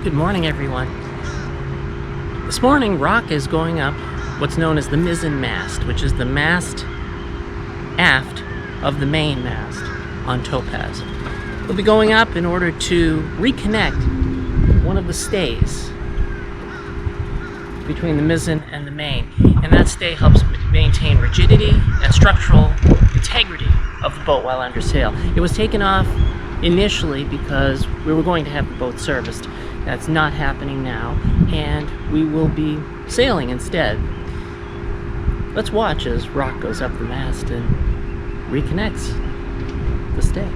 Good morning, everyone. This morning, Rock is going up what's known as the mizzen mast, which is the mast aft of the main mast on Topaz. We'll be going up in order to reconnect one of the stays between the mizzen and the main, and that stay helps maintain rigidity and structural integrity of the boat while under sail. It was taken off initially because we were going to have the boat serviced. That's not happening now, and we will be sailing instead. Let's watch as Rock goes up the mast and reconnects the stay.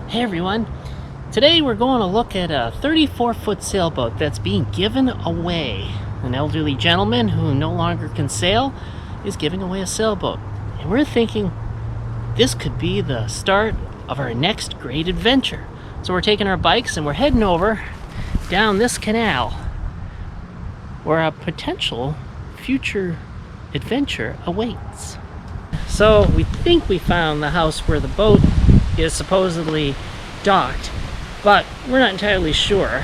Hey everyone, today we're going to look at a 34-foot sailboat that's being given away. An elderly gentleman who no longer can sail is giving away a sailboat. And we're thinking this could be the start of our next great adventure. So we're taking our bikes and we're heading over down this canal where a potential future adventure awaits. So we think we found the house where the boat is supposedly docked, but we're not entirely sure.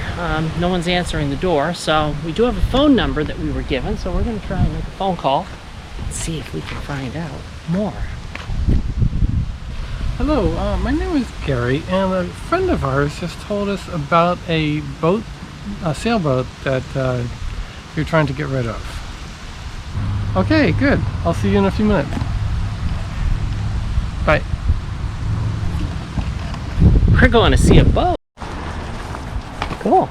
No one's answering the door, so we do have a phone number that we were given, so we're going to try and make a phone call and see if we can find out more. Hello, my name is Gary, and a friend of ours just told us about a sailboat that you're trying to get rid of. Okay, good. I'll see you in a few minutes. Bye. We're going to see a boat. Cool.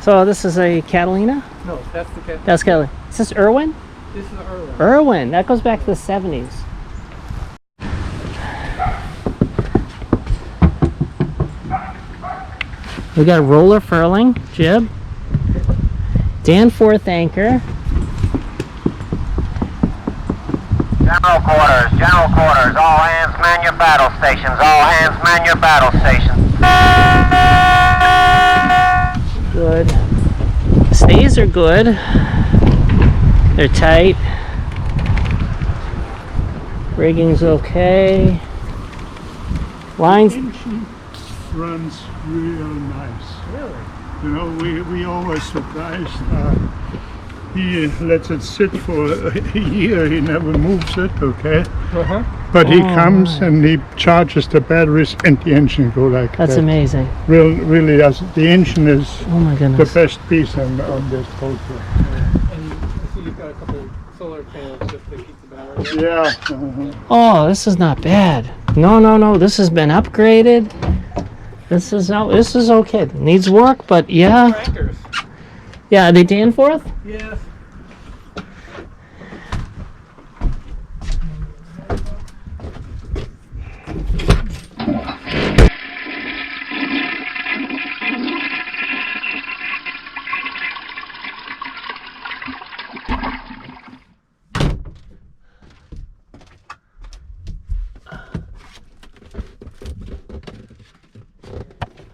So this is a Catalina? No, that's the Catalina. That's Catalina. Is this Irwin? This is Irwin. Irwin. That goes back to the 70s. We got a roller furling jib. Danforth anchor. General quarters, all hands man your battle stations, all hands man your battle stations. Good. Stays are good. They're tight. Rigging's okay. Lines. Engine runs real nice. Really? You know, we always surprised. He lets it sit for a year. He never moves it. Okay. Uh-huh. But he Oh, comes my. and he charges the batteries and the engine go like That's that. amazing. Really does. The engine is Oh my the goodness. best piece on this boat. And I see you've got a couple solar panels just to keep the battery. Yeah. Oh, this is not bad. No. This has been upgraded. This is okay. It needs work, but yeah. Crackers. Yeah, are they Danforth? Yes.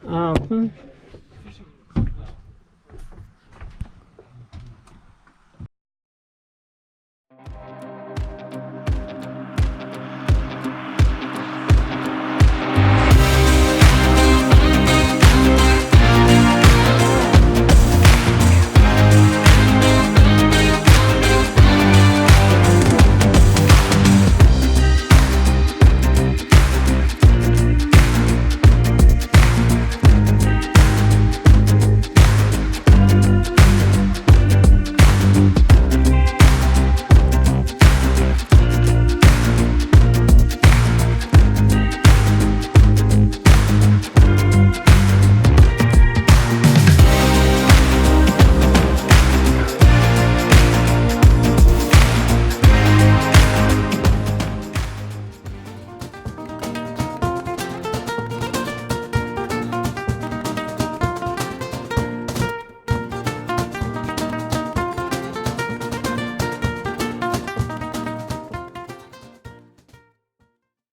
Um,